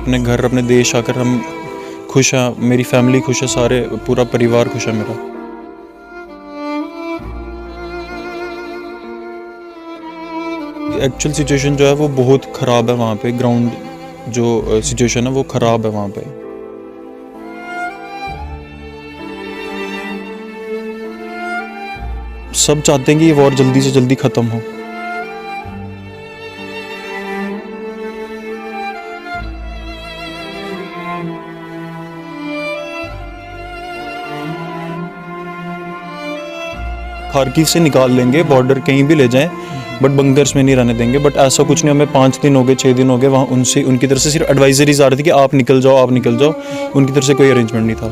अपने घर अपने देश आकर हम खुश हैं, मेरी फैमिली खुश है, सारे पूरा परिवार खुश है मेरा। एक्चुअल सिचुएशन जो है वो बहुत ख़राब है वहाँ पे, ग्राउंड जो सिचुएशन है वो ख़राब है वहाँ पे। सब चाहते हैं कि ये वॉर जल्दी से जल्दी ख़त्म हो। खार्किव से निकाल लेंगे, बॉर्डर कहीं भी ले जाएं, बट बंकर्स में नहीं रहने देंगे। बट ऐसा कुछ नहीं, हमें 5 दिन हो गए 6 दिन हो गए वहाँ उनकी तरफ से सिर्फ एडवाइजरीज आ रही थी कि आप निकल जाओ, आप निकल जाओ। उनकी तरफ से कोई अरेंजमेंट नहीं था।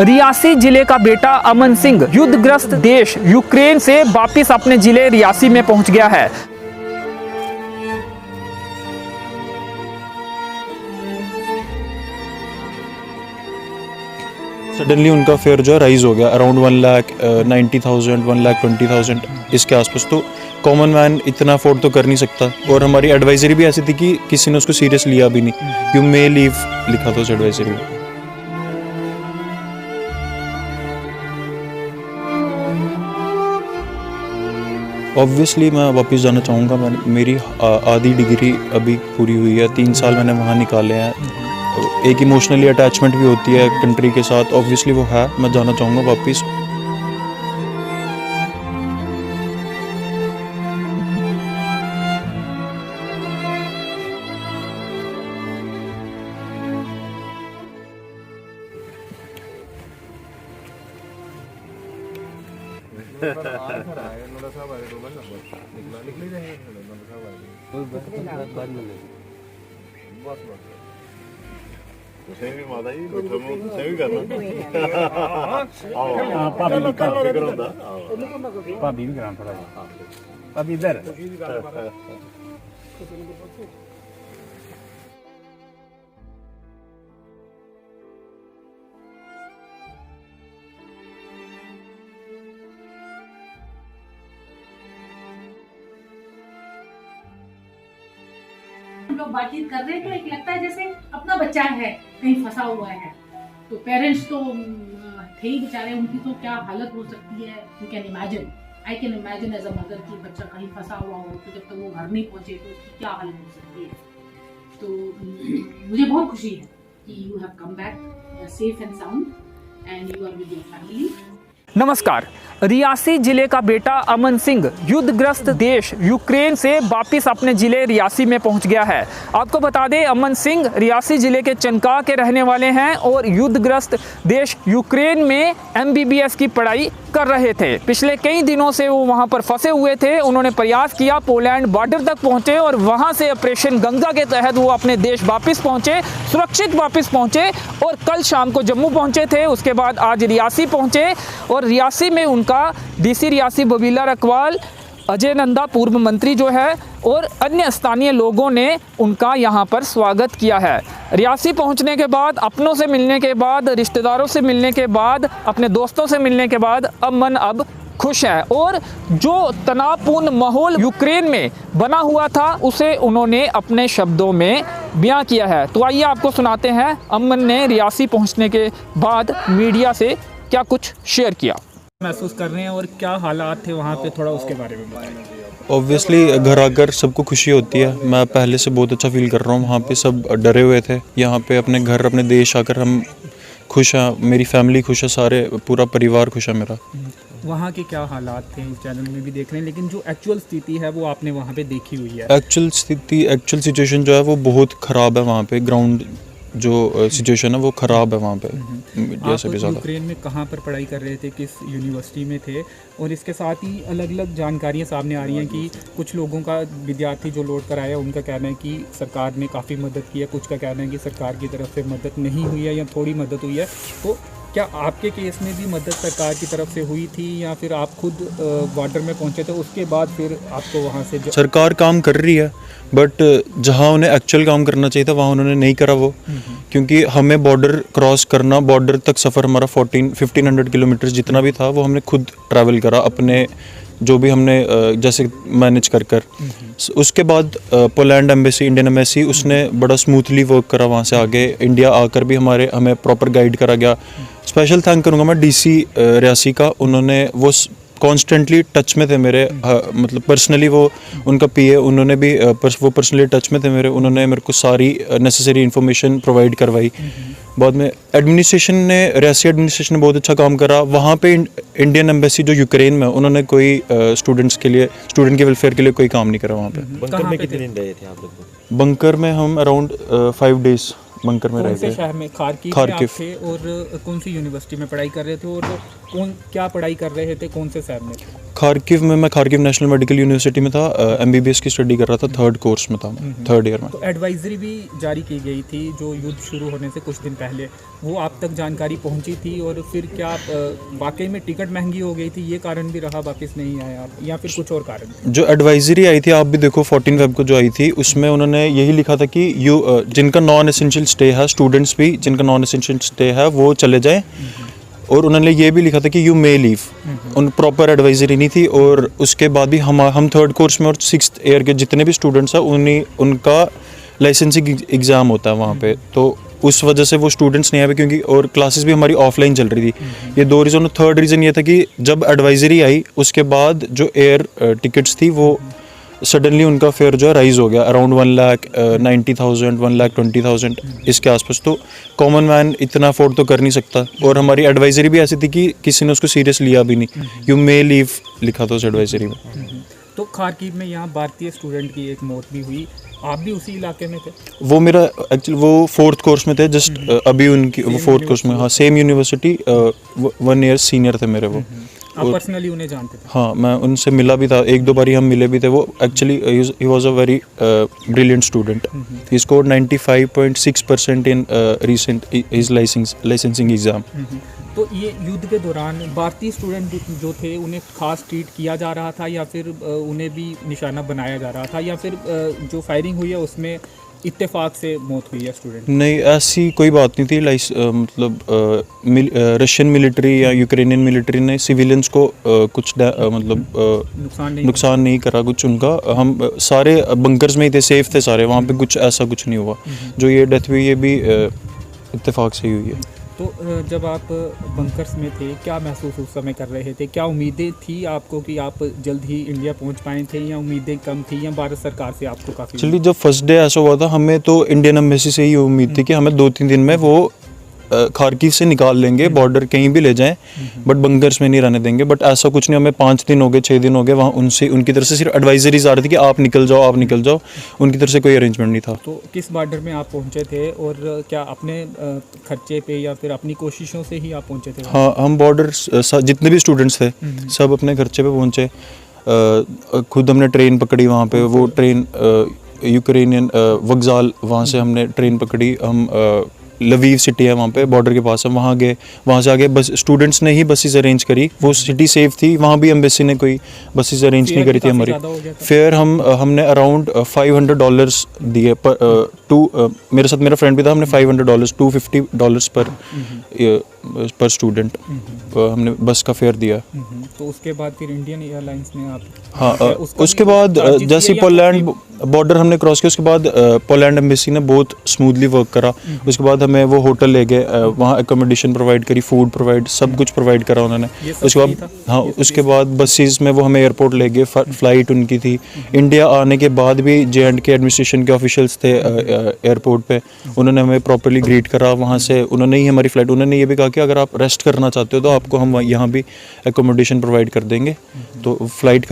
रियासी जिले का बेटा अमन सिंह युद्धग्रस्त देश यूक्रेन से वापस अपने जिले रियासी में पहुंच गया है। सडनली उनका फेयर जो है राइज हो गया अराउंड 1,90,000 1,20,000 इसके आसपास। तो कॉमन मैन इतना अफोर्ड तो कर नहीं सकता। और हमारी एडवाइजरी भी ऐसी थी कि किसी ने उसको सीरियस लिया भी नहीं। यू मे लीव लिखा था उस एडवाइजरी में। ऑब्वियसली मैं वापस जाना चाहूँगा। मेरी आधी डिग्री अभी पूरी हुई है, 3 साल मैंने वहाँ निकाले हैं। एक इमोशनली अटैचमेंट भी होती है कंट्री के साथ, ऑब्वियसली वो है। मैं जाना चाहूँगा वापस। ਤੁਸੀਂ ਵੀ ਮਾਤਾ ਜੀ ਬੈਠੋ ਨੂੰ ਤੁਸੀਂ ਵੀ ਕਰਨਾ। ਆਓ ਭਾਬੀ ਵੀ ਕਰ ਫਿਕਰ ਹੁੰਦਾ। ਭਾਬੀ ਵੀ ਕਰਾਂ ਥੋੜਾ ਜਿਹਾ। ਭਾਬੀ ਇਧਰ हम लोग बातचीत कर रहे हैं तो एक लगता है जैसे अपना बच्चा है कहीं फंसा हुआ है। तो पेरेंट्स तो थे ही बेचारे, उनकी तो क्या हालत हो सकती है। You can imagine, I can imagine as a mother कि बच्चा कहीं फंसा हुआ हो तो जब तक वो घर नहीं पहुंचे तो उसकी क्या हालत हो सकती है। तो मुझे बहुत खुशी है कि you have come back safe and sound and you are with your family. नमस्कार। रियासी जिले का बेटा अमन सिंह युद्धग्रस्त देश यूक्रेन से वापस अपने जिले रियासी में पहुंच गया है। आपको बता दें, अमन सिंह रियासी जिले के चनका के रहने वाले हैं और युद्धग्रस्त देश यूक्रेन में MBBS की पढ़ाई कर रहे थे। पिछले कई दिनों से वो वहां पर फंसे हुए थे। उन्होंने प्रयास किया, पोलैंड बॉर्डर तक पहुंचे और वहां से ऑपरेशन गंगा के तहत वो अपने देश वापस पहुंचे, सुरक्षित वापस पहुंचे और कल शाम को जम्मू पहुंचे थे। उसके बाद आज रियासी पहुंचे और रियासी में उनका DC रियासी बबीला रकवाल, अजय नंदा पूर्व मंत्री जो है और अन्य स्थानीय लोगों ने उनका यहाँ पर स्वागत किया है। रियासी पहुँचने के बाद, अपनों से मिलने के बाद, रिश्तेदारों से मिलने के बाद, अपने दोस्तों से मिलने के बाद अमन अब खुश है और जो तनावपूर्ण माहौल यूक्रेन में बना हुआ था उसे उन्होंने अपने शब्दों में बयां किया है। तो आइए आपको सुनाते हैं अमन ने रियासी पहुँचने के बाद मीडिया से क्या कुछ शेयर किया, महसूस कर रहे हैं और क्या हालात थे वहाँ पे, थोड़ा उसके बारे में बताएं। ऑब्वियसली घर आकर सबको खुशी होती है। मैं पहले से बहुत अच्छा फील कर रहा हूँ। वहाँ पे सब डरे हुए थे। यहाँ पे अपने घर अपने देश आकर हम खुश हैं, मेरी फैमिली खुश है, सारे पूरा परिवार खुश है मेरा। वहाँ के क्या हालात थे इस चैनल में भी देख रहे हैं, लेकिन जो एक्चुअल स्थिति है वो आपने वहाँ पे देखी हुई है। एक्चुअल सिचुएशन जो है वो बहुत ख़राब है वहाँ पे। ग्राउंड जो सिचुएशन है वो ख़राब है वहाँ पे, मीडिया से भी ज़्यादा। यूक्रेन में कहाँ पर पढ़ाई कर रहे थे, किस यूनिवर्सिटी में थे? और इसके साथ ही अलग अलग जानकारियाँ सामने आ रही हैं कि कुछ लोगों का, विद्यार्थी जो लौट कर आया उनका कहना है कि सरकार ने काफ़ी मदद की है, कुछ का कहना है कि सरकार की तरफ से मदद नहीं हुई है या थोड़ी मदद हुई है। तो क्या आपके केस में भी मदद सरकार की तरफ से हुई थी या फिर आप खुद बॉर्डर में पहुंचे थे उसके बाद फिर आपको वहां से सरकार काम कर रही है, बट जहां उन्हें एक्चुअल काम करना चाहिए था वहां उन्होंने नहीं करा वो। क्योंकि हमें बॉर्डर क्रॉस करना, बॉर्डर तक सफ़र हमारा 1500 किलोमीटर जितना भी था वो हमने खुद ट्रैवल करा अपने जो भी हमने जैसे मैनेज कर उसके बाद पोलैंड एम्बेसी, इंडियन एम्बेसी, उसने बड़ा स्मूथली वर्क करा। वहाँ से आगे इंडिया आकर भी हमें प्रॉपर गाइड करा गया। स्पेशल थैंक करूँगा मैं डीसी रियासी का, उन्होंने वो कॉन्स्टेंटली टच में थे मेरे, मतलब पर्सनली वो उनका पीए, उन्होंने भी वो पर्सनली टच में थे मेरे, उन्होंने मेरे को सारी नेसेसरी इन्फॉर्मेशन प्रोवाइड करवाई। बाद में एडमिनिस्ट्रेशन ने, रियासी एडमिनिस्ट्रेशन ने बहुत अच्छा काम करा। वहाँ पे इंडियन एम्बेसी जो यूक्रेन में, उन्होंने कोई स्टूडेंट्स के लिए, स्टूडेंट के वेलफेयर के लिए कोई काम नहीं करा वहाँ पे। बंकर में कितने दिन रहे थे आप लोग? बंकर में हम अराउंड 5 डेज बंकर में रहे कौन से थे। शहर में? खारकीव में आप थे, और कौन सी यूनिवर्सिटी में पढ़ाई कर रहे थे, और क्या पढ़ाई कर रहे थे, कौन से शहर में थे? खारकीव में मैं खारकीव नेशनल मेडिकल यूनिवर्सिटी में था, एमबीबीएस की स्टडी कर रहा था, 3rd कोर्स में था मैं, 3rd ईयर में। तो एडवाइजरी भी जारी की गई थी जो युद्ध शुरू होने से कुछ दिन पहले, वो आप तक जानकारी पहुंची थी? और फिर क्या वाकई में टिकट महंगी हो गई थी, ये कारण भी रहा वापस नहीं आए आप, या फिर कुछ और कारण? जो एडवाइजरी आई थी, आप भी देखो 14 फेब को जो आई थी, उसमें उन्होंने यही लिखा था कि जिनका नॉन एसेंशियल स्टे है, स्टूडेंट्स भी जिनका नॉन एसेंशियल स्टे है वो चले जाएं। और उन्होंने ये भी लिखा था कि यू मे लीव। उन प्रॉपर एडवाइजरी नहीं थी। और उसके बाद भी हम 3rd कोर्स में और 6th ईयर के जितने भी स्टूडेंट्स हैं उनका लाइसेंसिंग एग्ज़ाम होता है वहाँ पे, तो उस वजह से वो स्टूडेंट्स नहीं आए, क्योंकि और क्लासेस भी हमारी ऑफलाइन चल रही थी। ये 2 रीज़न। 3rd रीज़न ये था कि जब एडवाइजरी आई उसके बाद जो एयर टिकट्स थी वो सडनली उनका फेयर जो है राइज हो गया, अराउंड 1,90,000 1,20,000 इसके आसपास। तो कॉमन मैन इतना अफोर्ड तो कर नहीं सकता। और हमारी एडवाइजरी भी ऐसी थी कि किसी ने उसको सीरियस लिया भी नहीं। यू मे लीव लिखा था उस एडवाइजरी में। तो खारकीव में यहाँ भारतीय स्टूडेंट की एक मौत भी हुई, आप भी उसी इलाके में थे? वो मेरा एक्चुअली वो 4th कोर्स में थे, जस्ट अभी उनकी वो 4th कोर्स में, हाँ, सेम यूनिवर्सिटी, 1 ईयर सीनियर थे मेरे वो। आप पर्सनली उन्हें जानते थे? हाँ, मैं उनसे मिला भी था, 1-2 बारी हम मिले भी थे। वो actually he was a very brilliant student. He scored 95.6% in recent his licensing exam. तो ये युद्ध के दौरान भारतीय स्टूडेंट जो थे उन्हें खास ट्रीट किया जा रहा था, या फिर उन्हें भी निशाना बनाया जा रहा था, या फिर जो फायरिंग हुई है उसमें इत्तेफाक से मौत हुई है स्टूडेंट? नहीं, ऐसी कोई बात नहीं थी। मतलब रशियन मिलिट्री या यूक्रेनियन मिलिट्री ने सिविलियंस को कुछ मतलब नुकसान नहीं करा कुछ उनका। हम सारे बंकर्स में ही थे, सेफ थे सारे, वहाँ पे कुछ ऐसा कुछ नहीं हुआ। जो ये डेथ हुई ये भी इत्तेफाक से ही हुई है। तो जब आप बंकर्स में थे, क्या महसूस उस समय कर रहे थे? क्या उम्मीदें थी आपको कि आप जल्द ही इंडिया पहुंच पाए थे, या उम्मीदें कम थी, या भारत सरकार से आपको काफ़ी? चलिए, जब फर्स्ट डे ऐसा हुआ था, हमें तो इंडियन एम्बेसी से ही उम्मीद थी कि हमें 2-3 दिन में वो खारकीव से निकाल लेंगे, बॉर्डर कहीं भी ले जाएं, बट बंकर्स में नहीं रहने देंगे। बट ऐसा कुछ नहीं, हमें 5 दिन हो गए, 6 दिन हो गए, वहाँ उनकी तरफ से सिर्फ एडवाइजरीज आ रही थी कि आप निकल जाओ, आप निकल जाओ। उनकी तरफ से कोई अरेंजमेंट नहीं था। तो किस बॉर्डर में आप पहुँचे थे, और क्या अपने खर्चे पे या फिर अपनी कोशिशों से ही आप पहुँचे थे? हाँ, हम बॉर्डर जितने भी स्टूडेंट्स थे सब अपने खर्चे पे पहुँचे। खुद हमने ट्रेन पकड़ी वहाँ पे, वो ट्रेन यूक्रेनियन वक्जाल, वहाँ से हमने ट्रेन पकड़ी। हम लवीव सिटी है वहाँ पे, बॉर्डर के पास है, वहाँ गए। वहाँ से आगे बस स्टूडेंट्स ने ही बसेस अरेंज करी। वो सिटी सेफ थी, वहाँ भी एम्बेसी ने कोई बसेस अरेंज नहीं करी थी हमारी। फेयर हमने अराउंड $500 दिए मेरे साथ मेरा फ्रेंड भी था। हमने $500 $250 पर स्टूडेंट हमने बस का फेयर दिया। तो उसके बाद फिर इंडियन एयरलाइंस ने आप? हाँ, उसके बाद जैसे पोलैंड बॉर्डर हमने क्रॉस किया, उसके बाद पोलैंड एम्बेसी ने बहुत स्मूथली वर्क करा। उसके बाद हमें वो होटल ले गए, वहाँ एकोमोडेशन प्रोवाइड करी, फूड प्रोवाइड, सब कुछ प्रोवाइड करा उन्होंने। उसके बाद हाँ, उसके बाद बसेस में वो हमें एयरपोर्ट ले गए, फ्लाइट उनकी थी। इंडिया आने के बाद भी J&K एडमिनिस्ट्रेशन के ऑफिशियल्स थे एयरपोर्ट पे, उन्होंने हमें प्रॉपर्ली ग्रीट करा। वहाँ से उन्होंने ही हमारी फ़्लाइट, उन्होंने ये भी कहा कि अगर आप रेस्ट करना चाहते हो तो आपको हम यहाँ भी एकोमोडेशन प्रोवाइड कर देंगे। तो फ्लाइट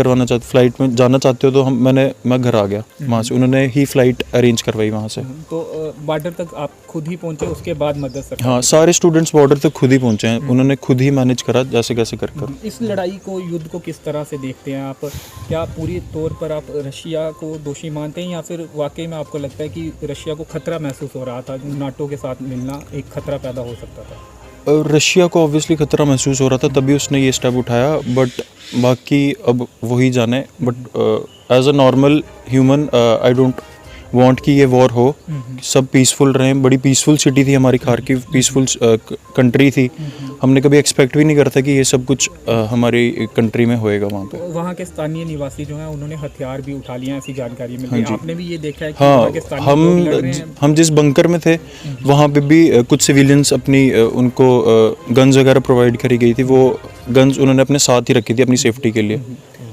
में जाना चाहते हो तो मैं घर आ गया वहाँ से, उन्होंने ही फ़्लाइट अरेंज करवाई वहाँ से। तो बॉर्डर तक आप खुद ही पहुँचे, उसके बाद मदद सरकार? हाँ, सारे स्टूडेंट्स बॉर्डर तक खुद ही पहुँचे हैं, उन्होंने खुद ही मैनेज करा जैसे कैसे कर। इस लड़ाई को, युद्ध को किस तरह से देखते हैं आप? क्या पूरी तौर पर आप रशिया को दोषी मानते हैं, या फिर वाकई में आपको लगता है कि रशिया को खतरा महसूस हो रहा था, नाटो के साथ मिलना एक खतरा पैदा हो सकता था? रशिया को ऑब्वियसली खतरा महसूस हो रहा था, तभी उसने ये स्टेप उठाया। बट बाकी अब वही जाने। But as a normal human want कि ये वॉर हो, सब पीसफुल रहें। बड़ी पीसफुल सिटी थी हमारी खार्किव, पीसफुल कंट्री थी। हमने कभी एक्सपेक्ट भी नहीं करता कि ये सब कुछ हमारी कंट्री में होएगा वहाँ पे। वहाँ के स्थानीय निवासी जो हैं उन्होंने हथियार भी उठा लिए हैं, ऐसी जानकारी मिली हाँ है। जी। आपने भी ये देखा है कि हाँ, वहाँ के स्थानीय लोग लड़ रहे हैं? हम जिस बंकर में थे वहाँ पे भी कुछ सिविलियंस अपनी उनको गन्स वगैरह प्रोवाइड करी गई थी। वो गन्स उन्होंने अपने साथ ही रखी थी अपनी सेफ्टी के लिए।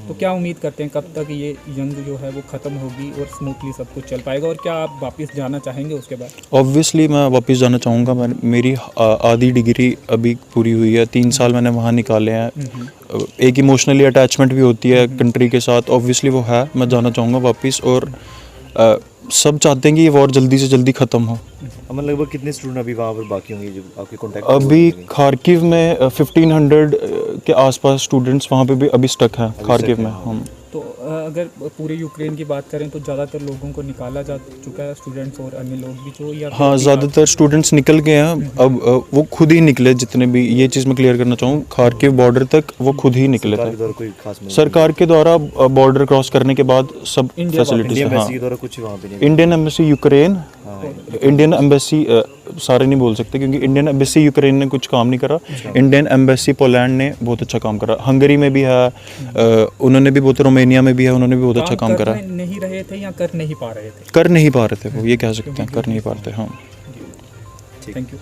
तो क्या उम्मीद करते हैं कब तक ये जंग जो है वो ख़त्म होगी और स्मूथली सब कुछ चल पाएगा, और क्या आप वापस जाना चाहेंगे उसके बाद? ऑब्वियसली मैं वापस जाना चाहूँगा। मेरी आधी डिग्री अभी पूरी हुई है, 3 साल मैंने वहाँ निकाले हैं। एक इमोशनली अटैचमेंट भी होती है कंट्री के साथ, ऑब्वियसली वो है। मैं जाना चाहूँगा वापस, और सब चाहते हैं कि ये वॉर जल्दी से जल्दी ख़त्म हो। अमन, लगभग कितने स्टूडेंट अभी वहाँ पर बाकी होंगे जो आपके कॉन्टैक्ट? अभी खार्किव में 1500 के आसपास स्टूडेंट्स वहाँ पे भी अभी स्टक हैं खार्किव में। हम तो अगर पूरे यूक्रेन की बात करें तो ज़्यादातर लोगों को निकाला जा चुका है, स्टूडेंट्स और अन्य लोग भी जो, या हाँ, ज़्यादातर स्टूडेंट्स निकल गए हैं। अब वो खुद ही निकले, जितने भी, ये चीज़ मैं क्लियर करना चाहूँ, खार्किव बॉर्डर तक वो खुद ही निकले सरकार थे। के द्वारा कोई खास मदद? सरकार के द्वारा बॉर्डर क्रॉस करने के बाद सब फैसिलिटीज। इंडियन हाँ, एम्बेसी के द्वारा कुछ वहाँ पे नहीं? इंडियन एम्बेसी यूक्रेन, हाँ, इंडियन एम्बेसी सारे नहीं बोल सकते क्योंकि इंडियन एम्बेसी यूक्रेन ने कुछ काम नहीं करा। इंडियन एम्बेसी पोलैंड ने बहुत अच्छा काम करा। हंगरी में भी है, उन्होंने भी बहुत, रोमानिया में भी है, उन्होंने भी बहुत अच्छा काम करा। नहीं रहे थे या कर नहीं पा रहे थे? कर नहीं पा रहे थे वो, ये कह सकते हैं, कर नहीं पा रहे थे। हाँ, थैंक यू।